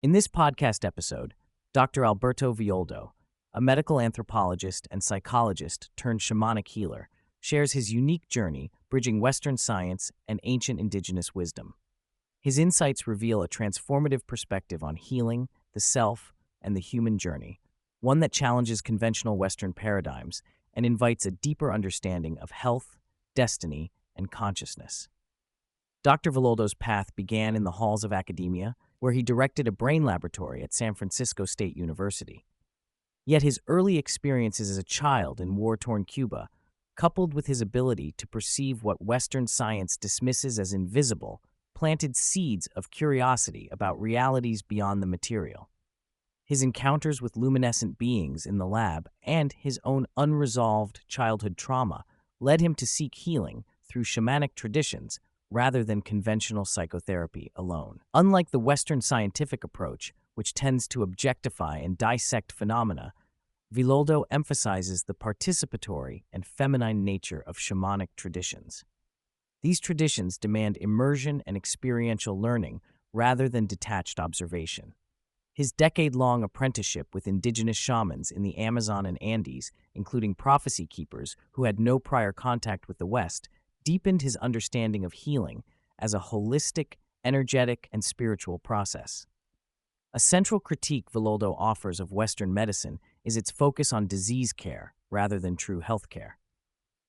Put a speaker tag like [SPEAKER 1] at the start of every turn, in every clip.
[SPEAKER 1] In this podcast episode, Dr. Alberto Villoldo, a medical anthropologist and psychologist turned shamanic healer, shares his unique journey bridging Western science and ancient indigenous wisdom. His insights reveal a transformative perspective on healing, the self, and the human journey, one that challenges conventional Western paradigms and invites a deeper understanding of health, destiny, and consciousness. Dr. Villoldo's path began in the halls of academia, where he directed a brain laboratory at San Francisco State University. Yet his early experiences as a child in war-torn Cuba, coupled with his ability to perceive what Western science dismisses as invisible, planted seeds of curiosity about realities beyond the material. His encounters with luminescent beings in the lab and his own unresolved childhood trauma led him to seek healing through shamanic traditions rather than conventional psychotherapy alone. Unlike the Western scientific approach, which tends to objectify and dissect phenomena, Villoldo emphasizes the participatory and feminine nature of shamanic traditions. These traditions demand immersion and experiential learning rather than detached observation. His decade-long apprenticeship with indigenous shamans in the Amazon and Andes, including prophecy keepers who had no prior contact with the West, deepened his understanding of healing as a holistic, energetic, and spiritual process. A central critique Villoldo offers of Western medicine is its focus on disease care rather than true health care.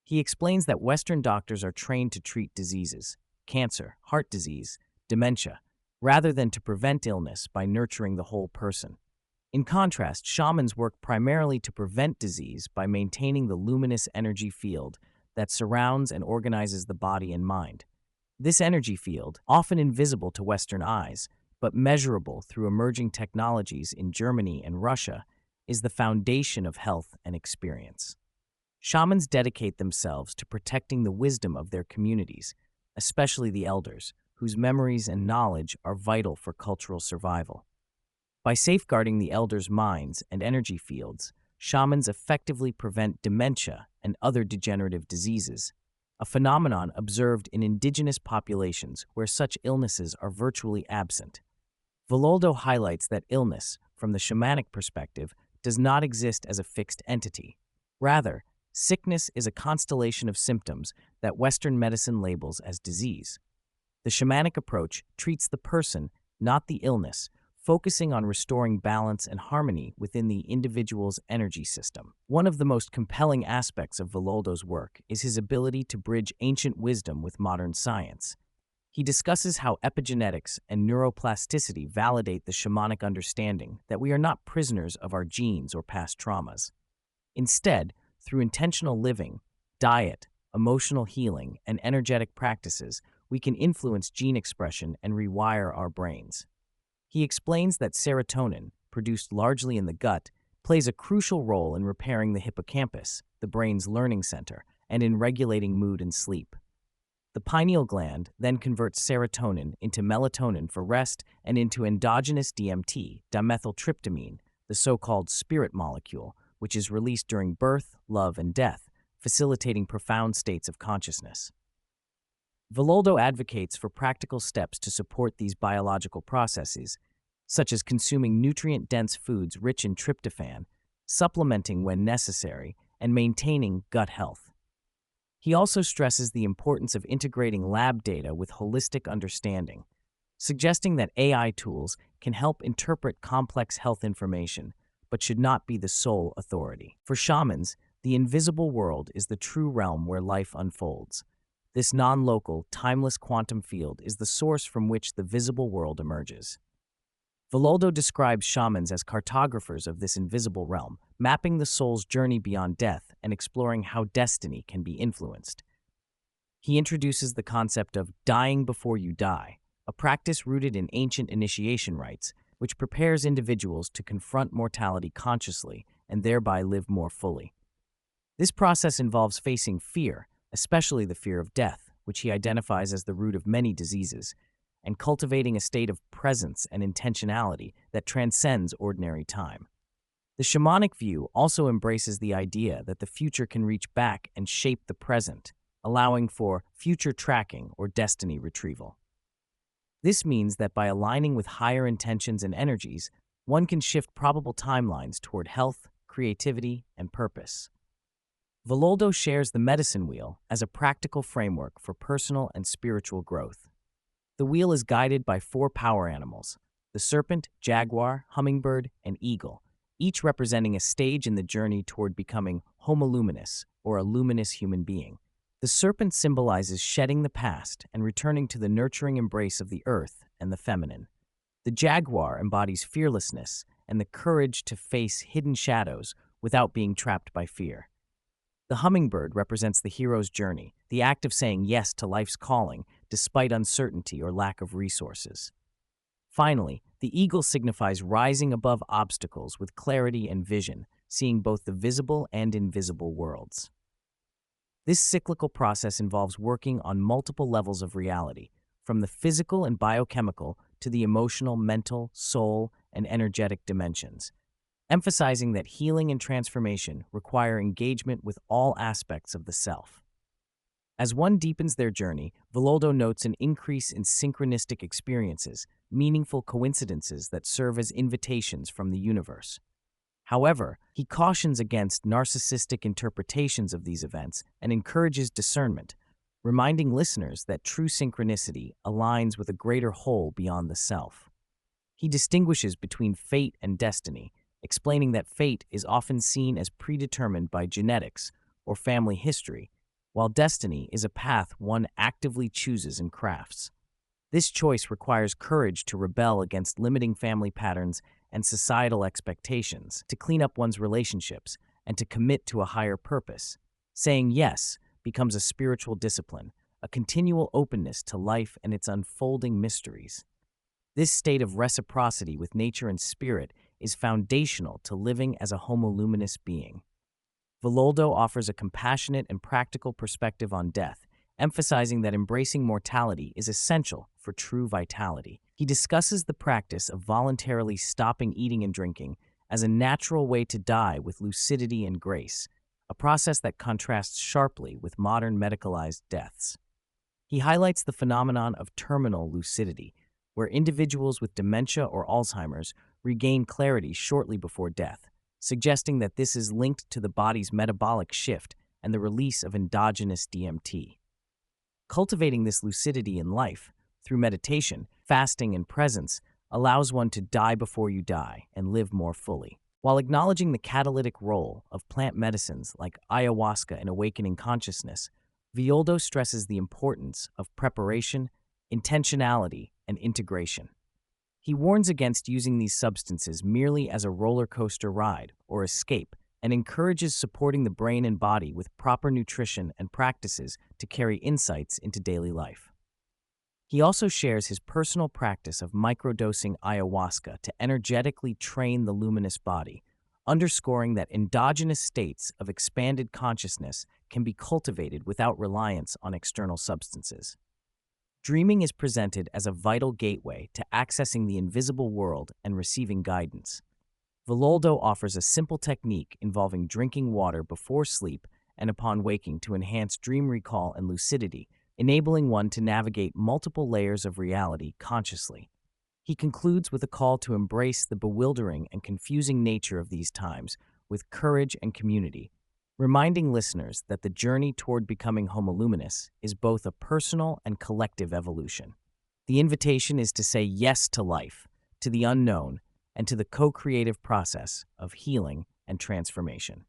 [SPEAKER 1] He explains that Western doctors are trained to treat diseases, cancer, heart disease, dementia, rather than to prevent illness by nurturing the whole person. In contrast, shamans work primarily to prevent disease by maintaining the luminous energy field that surrounds and organizes the body and mind. This energy field, often invisible to Western eyes, but measurable through emerging technologies in Germany and Russia, is the foundation of health and experience. Shamans dedicate themselves to protecting the wisdom of their communities, especially the elders, whose memories and knowledge are vital for cultural survival. By safeguarding the elders' minds and energy fields, shamans effectively prevent dementia and other degenerative diseases, a phenomenon observed in indigenous populations where such illnesses are virtually absent. Villoldo highlights that illness, from the shamanic perspective, does not exist as a fixed entity. Rather, sickness is a constellation of symptoms that Western medicine labels as disease. The shamanic approach treats the person, not the illness, focusing on restoring balance and harmony within the individual's energy system. One of the most compelling aspects of Villoldo's work is his ability to bridge ancient wisdom with modern science. He discusses how epigenetics and neuroplasticity validate the shamanic understanding that we are not prisoners of our genes or past traumas. Instead, through intentional living, diet, emotional healing, and energetic practices, we can influence gene expression and rewire our brains. He explains that serotonin, produced largely in the gut, plays a crucial role in repairing the hippocampus, the brain's learning center, and in regulating mood and sleep. The pineal gland then converts serotonin into melatonin for rest and into endogenous DMT, dimethyltryptamine, the so-called spirit molecule, which is released during birth, love, and death, facilitating profound states of consciousness. Villoldo advocates for practical steps to support these biological processes, such as consuming nutrient-dense foods rich in tryptophan, supplementing when necessary, and maintaining gut health. He also stresses the importance of integrating lab data with holistic understanding, suggesting that AI tools can help interpret complex health information, but should not be the sole authority. For shamans, the invisible world is the true realm where life unfolds. This non-local, timeless quantum field is the source from which the visible world emerges. Villoldo describes shamans as cartographers of this invisible realm, mapping the soul's journey beyond death and exploring how destiny can be influenced. He introduces the concept of dying before you die, a practice rooted in ancient initiation rites, which prepares individuals to confront mortality consciously and thereby live more fully. This process involves facing fear, especially the fear of death, which he identifies as the root of many diseases, and cultivating a state of presence and intentionality that transcends ordinary time. The shamanic view also embraces the idea that the future can reach back and shape the present, allowing for future tracking or destiny retrieval. This means that by aligning with higher intentions and energies, one can shift probable timelines toward health, creativity, and purpose. Villoldo shares the medicine wheel as a practical framework for personal and spiritual growth. The wheel is guided by four power animals: the serpent, jaguar, hummingbird, and eagle, each representing a stage in the journey toward becoming homoluminous, or a luminous human being. The serpent symbolizes shedding the past and returning to the nurturing embrace of the earth and the feminine. The jaguar embodies fearlessness and the courage to face hidden shadows without being trapped by fear. The hummingbird represents the hero's journey, the act of saying yes to life's calling despite uncertainty or lack of resources. Finally, the eagle signifies rising above obstacles with clarity and vision, seeing both the visible and invisible worlds. This cyclical process involves working on multiple levels of reality, from the physical and biochemical to the emotional, mental, soul, and energetic dimensions, emphasizing that healing and transformation require engagement with all aspects of the self. As one deepens their journey, Villoldo notes an increase in synchronistic experiences, meaningful coincidences that serve as invitations from the universe. However, he cautions against narcissistic interpretations of these events and encourages discernment, reminding listeners that true synchronicity aligns with a greater whole beyond the self. He distinguishes between fate and destiny, explaining that fate is often seen as predetermined by genetics or family history, while destiny is a path one actively chooses and crafts. This choice requires courage to rebel against limiting family patterns and societal expectations, to clean up one's relationships, and to commit to a higher purpose. Saying yes becomes a spiritual discipline, a continual openness to life and its unfolding mysteries. This state of reciprocity with nature and spirit is foundational to living as a homoluminous being. Villoldo offers a compassionate and practical perspective on death, emphasizing that embracing mortality is essential for true vitality. He discusses the practice of voluntarily stopping eating and drinking as a natural way to die with lucidity and grace, a process that contrasts sharply with modern medicalized deaths. He highlights the phenomenon of terminal lucidity, where individuals with dementia or Alzheimer's regain clarity shortly before death, suggesting that this is linked to the body's metabolic shift and the release of endogenous DMT. Cultivating this lucidity in life, through meditation, fasting, and presence, allows one to die before you die and live more fully. While acknowledging the catalytic role of plant medicines like ayahuasca in awakening consciousness, Villoldo stresses the importance of preparation, intentionality, and integration. He warns against using these substances merely as a roller coaster ride or escape, and encourages supporting the brain and body with proper nutrition and practices to carry insights into daily life. He also shares his personal practice of microdosing ayahuasca to energetically train the luminous body, underscoring that endogenous states of expanded consciousness can be cultivated without reliance on external substances. Dreaming is presented as a vital gateway to accessing the invisible world and receiving guidance. Villoldo offers a simple technique involving drinking water before sleep and upon waking to enhance dream recall and lucidity, enabling one to navigate multiple layers of reality consciously. He concludes with a call to embrace the bewildering and confusing nature of these times with courage and community, reminding listeners that the journey toward becoming homoluminous is both a personal and collective evolution. The invitation is to say yes to life, to the unknown, and to the co-creative process of healing and transformation.